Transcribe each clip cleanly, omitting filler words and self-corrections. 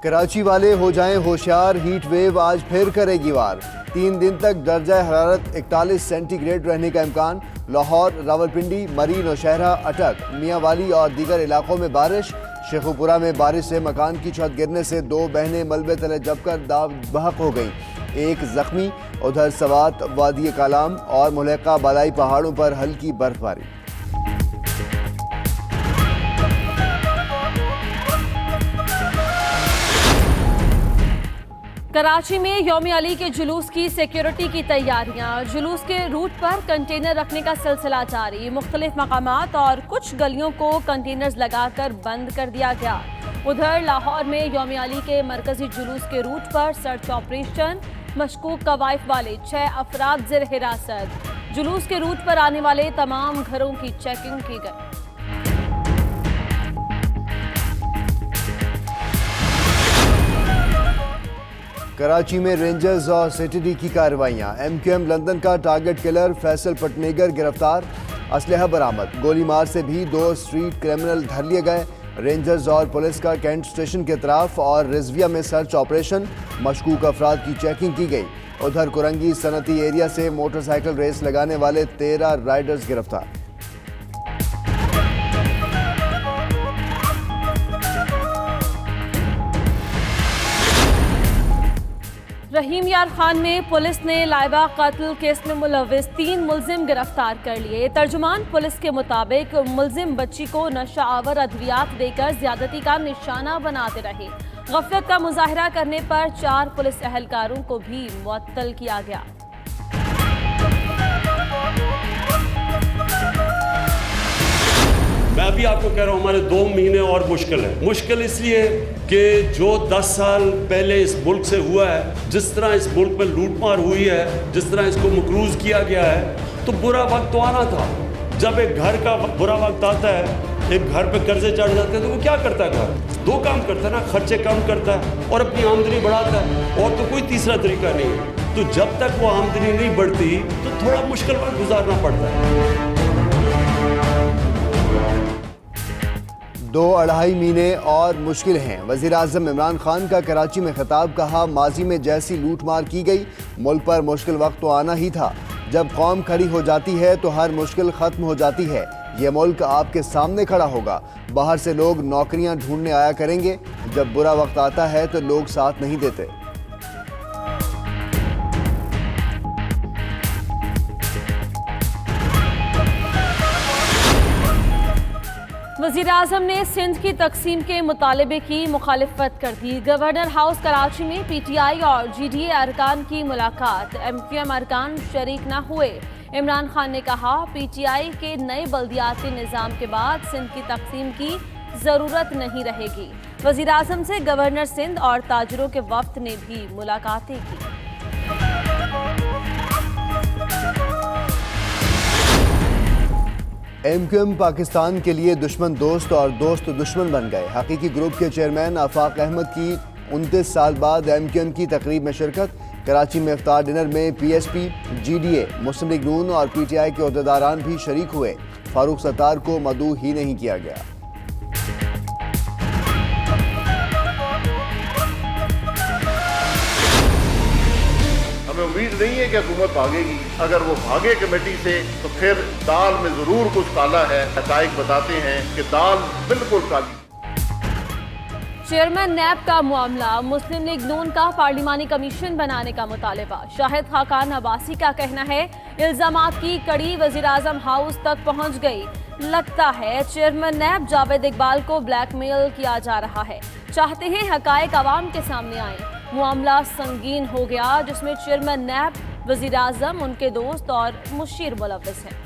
कराची वाले हो जाएं होशियार, हीट वेव आज फिर करेगी वार। 3 दिन तक दर्जा हरारत 41 सेंटीग्रेड रहने का इम्कान। लाहौर, रावलपिंडी, मरी, नौशहरा, अटक, मियांवाली और दीगर इलाकों में बारिश। शेखुपुरा में बारिश से मकान की छत गिरने से 2 बहनें मलबे तले जमकर दाग बहक हो गईं, 1 जख्मी। उधर सवात, वादी कालाम और मुलहका बालाई पहाड़ों पर हल्की बर्फबारी। कराची में यौम अली के जुलूस की सिक्योरिटी की तैयारियां। जुलूस के रूट पर कंटेनर रखने का सिलसिला जारी। मुख्तलिफ मकामात और कुछ गलियों को कंटेनर्स लगाकर बंद कर दिया गया। उधर लाहौर में यौम अली के मरकजी जुलूस के रूट पर सर्च ऑपरेशन। मशकूक कवाइफ वाले 6 अफराद ज़ेर हिरासत। जुलूस के रूट पर आने वाले तमाम घरों की चेकिंग की गई। कराची में रेंजर्स और सिटी की कार्रवाइयां। MQM लंदन का टारगेट किलर फैसल पटनेगर गिरफ्तार। असलहा बरामद। गोली मार से भी 2 स्ट्रीट क्रिमिनल धर लिए गए। रेंजर्स और पुलिस का कैंट स्टेशन के तरफ और रिजविया में सर्च ऑपरेशन। मशकूक अफराद की चेकिंग की गई। उधर कुरंगी सनती एरिया से मोटरसाइकिल रेस लगाने वाले 13 राइडर्स गिरफ्तार। रहीम यार खान में पुलिस ने लाइबा कत्ल केस में मुलविस 3 मुलजिम गिरफ्तार कर लिए। तर्जुमान पुलिस के मुताबिक मुलजिम बच्ची को नशा आवर अद्वियात देकर ज्यादती का निशाना बनाते रहे। गफलत का मुजाहरा करने पर 4 पुलिस एहलकारों को भी मुअत्तल किया गया। मैं अभी आपको कह रहा हूँ, हमारे 2 महीने और मुश्किल है। मुश्किल इसलिए कि जो 10 साल पहले इस मुल्क से हुआ है, जिस तरह इस मुल्क में लूटमार हुई है, जिस तरह इसको मकरूज किया गया है, तो बुरा वक्त तो आना था। जब एक घर का बुरा वक्त आता है, एक घर पे कर्जे चढ़ जाते हैं, तो वो क्या करता है? घर 2 काम करता है ना, खर्चे कम करता है और अपनी आमदनी बढ़ाता है, और तो कोई तीसरा तरीका नहीं है। तो जब तक वो आमदनी नहीं बढ़ती तो थोड़ा मुश्किल वक्त गुजारना पड़ता है। 2-2.5 महीने और मुश्किल हैं। वज़ीर आज़म इमरान खान का कराची में खिताब। कहा, माजी में जैसी लूटमार की गई, मुल्क पर मुश्किल वक्त तो आना ही था। जब कौम खड़ी हो जाती है तो हर मुश्किल ख़त्म हो जाती है। ये मुल्क आपके सामने खड़ा होगा। बाहर से लोग नौकरियां ढूंढने आया करेंगे। जब बुरा वक्त आता है तो लोग साथ नहीं देते। वज़ीर आज़म ने सिंध की तकसीम के मुतालबे की मुखालिफत कर दी। गवर्नर हाउस कराची में PTI और GDA अरकान की मुलाकात। MQM अरकान शरीक न हुए। इमरान खान ने कहा, PTI के नए बल्दियाती निज़ाम के बाद सिंध की तकसीम की ज़रूरत नहीं रहेगी। वज़ीर आज़म से गवर्नर सिंध और ताजरों के वफ्द ने भी मुलाकातें की। MQM पाकिस्तान के लिए दुश्मन दोस्त और दोस्त दुश्मन बन गए। हकीकी ग्रुप के चेयरमैन आफाक अहमद की 29 साल बाद MQM की तकरीब में शिरकत। कराची में इफ्तार डिनर में PSP, GDA, मुस्लिम लीग नून और PTI के अहदेदारान भी शरीक हुए। फारूक सत्तार को मदऊ ही नहीं किया गया। हमें उम्मीद नहीं है कि हुकूमत भागेगी। अगर वो भागे कमेटी से तो फिर दाल में जरूर कुछ काला है। हकाइक बताते हैं कि दाल बिल्कुल काली। चेयरमैन नैब का मामला। मुस्लिम लीग नून का पार्लिमानी कमीशन बनाने का मुतालिबा। शाहिद खाकान अब्बासी का कहना है, इल्जामात की कड़ी वज़ीर आज़म हाउस तक पहुंच गई। लगता है चेयरमैन नैब जावेद इकबाल को ब्लैकमेल किया जा रहा है। चाहते हैं हकाइक आवाम के सामने आए। मामला संगीन हो गया, जिसमें चेयरमैन नैब, वज़ीर आज़म, उनके दोस्त और मुशीर मुलव्विस हैं।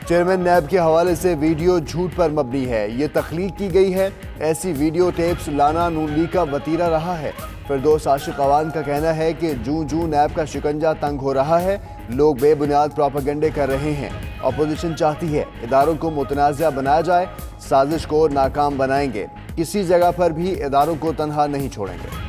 चेयरमैन नैब के हवाले से वीडियो झूठ पर मबनी है। ये तख्लीक की गई है। ऐसी वीडियो टेप्स लाना नून लीग का वतीरा रहा है। फिरदौस आशिक अवान का कहना है कि जूं नैब का शिकंजा तंग हो रहा है, लोग बेबुनियाद प्रोपेगेंडे कर रहे हैं। अपोजिशन चाहती है इदारों को मुतनाज़ा बनाया जाए, साजिश को नाकाम बनाएंगे। किसी जगह पर भी इदारों को तनहा नहीं छोड़ेंगे।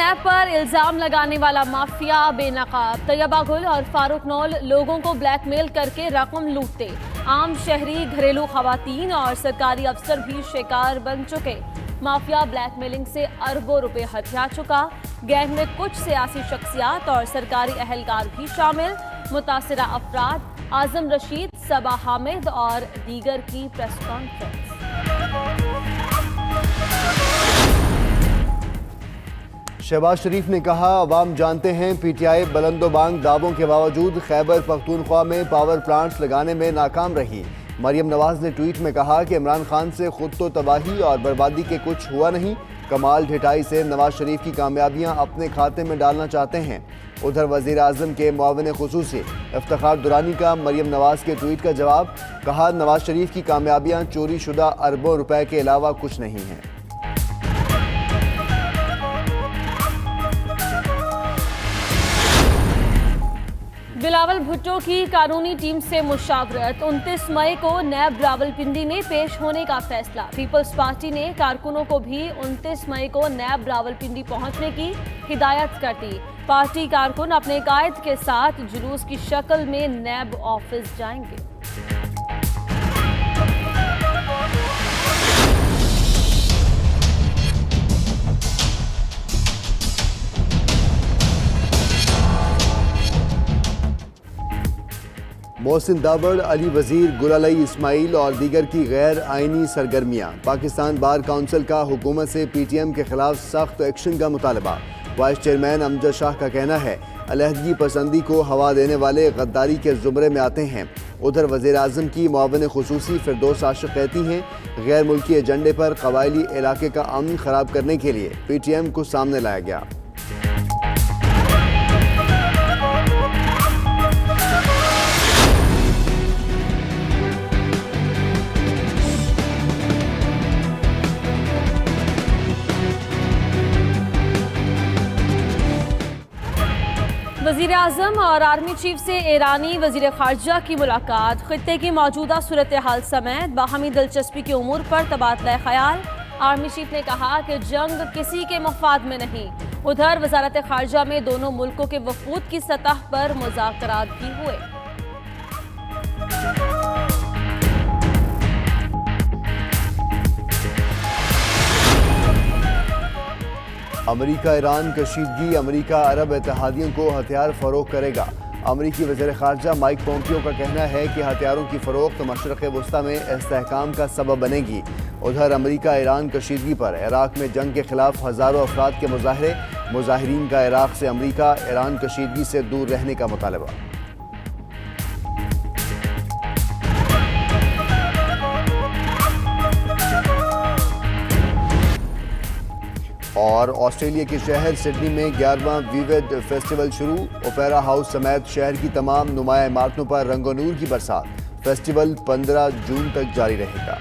नैब पर इल्जाम लगाने वाला माफिया बेनकाब। तैयबा गुल और फारूक नौल लोगों को ब्लैकमेल करके रकम लूटते। आम शहरी, घरेलू खवातीन और सरकारी अफसर भी शिकार बन चुके। माफिया ब्लैकमेलिंग से अरबों रुपए हथिया चुका। गैंग में कुछ सियासी शख्सियात और सरकारी अहलकार भी शामिल। मुतासिरा अफराद आजम रशीद, सबा हामिद और दीगर की प्रेस कॉन्फ्रेंस। शहबाज शरीफ ने कहा, अवाम जानते हैं पीटीआई बुलंदोबांग दावों के बावजूद खैबर पख्तूनख्वा में पावर प्लांट्स लगाने में नाकाम रही। मरियम नवाज ने ट्वीट में कहा कि इमरान खान से खुद तो तबाही और बर्बादी के कुछ हुआ नहीं, कमाल ढिठाई से नवाज शरीफ की कामयाबियां अपने खाते में डालना चाहते हैं। उधर वजीर आजम के मुआविन खुसूसी इफ्तिखार दुरानी का मरियम नवाज के ट्वीट का जवाब, कहा नवाज शरीफ की कामयाबियां चोरी शुदा अरबों रुपए के अलावा कुछ नहीं हैं। बिलावल भुट्टो की कानूनी टीम से मुशावरत। 29 मई को नैब रावलपिंडी में पेश होने का फैसला। पीपल्स पार्टी ने कारकुनों को भी 29 मई को नैब रावलपिंडी पहुंचने की हिदायत कर दी। पार्टी कारकुन अपने कायद के साथ जुलूस की शक्ल में नैब ऑफिस जाएंगे। मोहसिन दाबड़, अली वजीर, गुलालई इस्माइल और दीगर की गैर आइनी सरगर्मियाँ। पाकिस्तान बार काउंसिल का हुकूमत से पीटीएम के खिलाफ सख्त एक्शन का मुतालबा। वाइस चेयरमैन अमजद शाह का कहना है, अलहदगी पसंदी को हवा देने वाले गद्दारी के जुमरे में आते हैं। उधर वज़ीर आज़म की मुआविन खुसूसी फिरदौस आशिक कहती हैं, गैर मुल्की एजेंडे पर कबायली इलाके का अमन ख़राब करने के लिए पीटीएम को सामने लाया गया। वज़ीर आज़म और आर्मी चीफ से ईरानी वज़ीर ख़ारजा की मुलाकात। खित्ते की मौजूदा सूरत हाल समेत बाहमी दिलचस्पी के उमूर पर तबादला ख्याल। आर्मी चीफ ने कहा कि जंग किसी के मफाद में नहीं। उधर वज़ारत ख़ारजा में दोनों मुल्कों के वफूद की सतह पर मुज़ाकरात भी हुए। अमरीका ईरान कशीदगी, अमरीका अरब इत्तेहादियों को हथियार फ़रोख्त करेगा। अमरीकी वज़ीर ख़ारजा माइक पोम्पियो का कहना है कि हथियारों की फ़रोख्त मशरक़ वस्ता में इस्तेहकाम का सबब बनेगी। उधर अमरीका ईरान कशीदगी पर इराक़ में जंग के ख़िलाफ़ हज़ारों अफराद के मुजाहरे। मुजाहिरीन का इराक़ से अमरीका ईरान कशीदगी से दूर रहने का मुतालबा। और ऑस्ट्रेलिया के शहर सिडनी में 11वां विविड फेस्टिवल शुरू। ओपेरा हाउस समेत शहर की तमाम नुमाया इमारतों पर रंगो नूर की बरसात। फेस्टिवल 15 जून तक जारी रहेगा।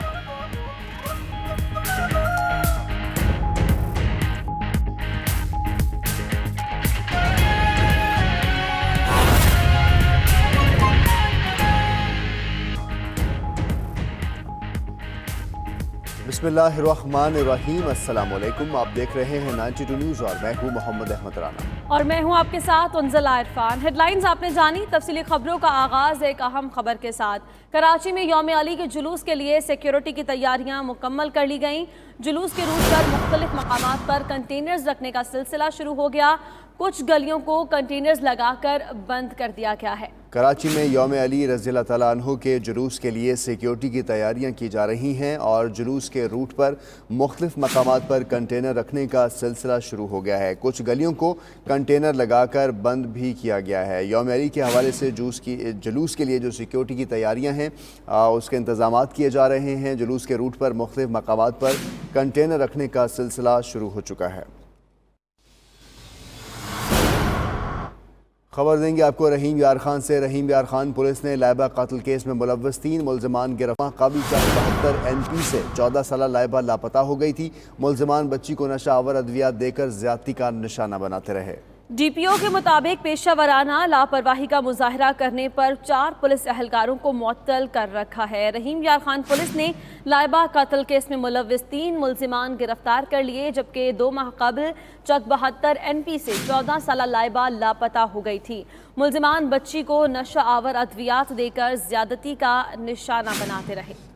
बिस्मिल्लाहिर्रहमानिर्रहीम। अस्सलाम वालेकुम। आप देख रहे हैं 92 न्यूज़ और मैं हूं मोहम्मद अहमद राना और मैं हूं आपके साथ उन्जला इरफान। हेडलाइंस आपने जानी, तफसीली खबरों का आगाज एक अहम खबर के साथ। कराची में यौम अली के जुलूस के लिए सिक्योरिटी की तैयारियां मुकम्मल कर ली गईं। जुलूस के रूट पर मुख्तलिफ मकामात पर कंटेनर्स रखने का सिलसिला शुरू हो गया। कुछ गलियों को कंटेनर्स लगाकर बंद कर दिया गया है। कराची में यौम अली रज़ियल्लाहु तआला अन्हु के जुलूस के लिए सिक्योरिटी की तैयारियां की जा रही हैं और जुलूस के रूट पर मुख्तलिफ मकामात पर कंटेनर रखने का सिलसिला शुरू हो गया है। कुछ गलियों को कंटेनर लगाकर बंद भी किया गया है। यौम अली के हवाले से जुलूस के लिए जो सिक्योरिटी की तैयारियां हैं उसके इंतजाम किए जा रहे हैं। जुलूस के रूट पर मुख्तलिफ मकामात पर कंटेनर रखने का सिलसिला शुरू हो चुका है। खबर देंगे आपको रहीम यार खान से। रहीम यार खान, पुलिस ने लाइबा कत्ल केस में मुलव्वस 3 मुल्ज़िमान गिरफ्तार। काबी का 72 NP से 14 साल लाइबा लापता हो गई थी। मुल्ज़िमान बच्ची को नशा आवर अद्वियात देकर ज्यादती का निशाना बनाते रहे। डीपीओ के मुताबिक पेशा वराना लापरवाही का मुजाहरा करने पर 4 पुलिस एहलकारों को मुअत्तल कर रखा है। रहीम यार खान पुलिस ने लाइबा कत्ल केस में मुलव्विस 3 मुल्जिमान गिरफ्तार कर लिए, जबकि 2 माह कबल चक 72 NP से 14 साल लाइबा लापता हो गई थी। मुल्जिमान बच्ची को नशा आवर अद्वियात देकर ज्यादती का निशाना बनाते रहे।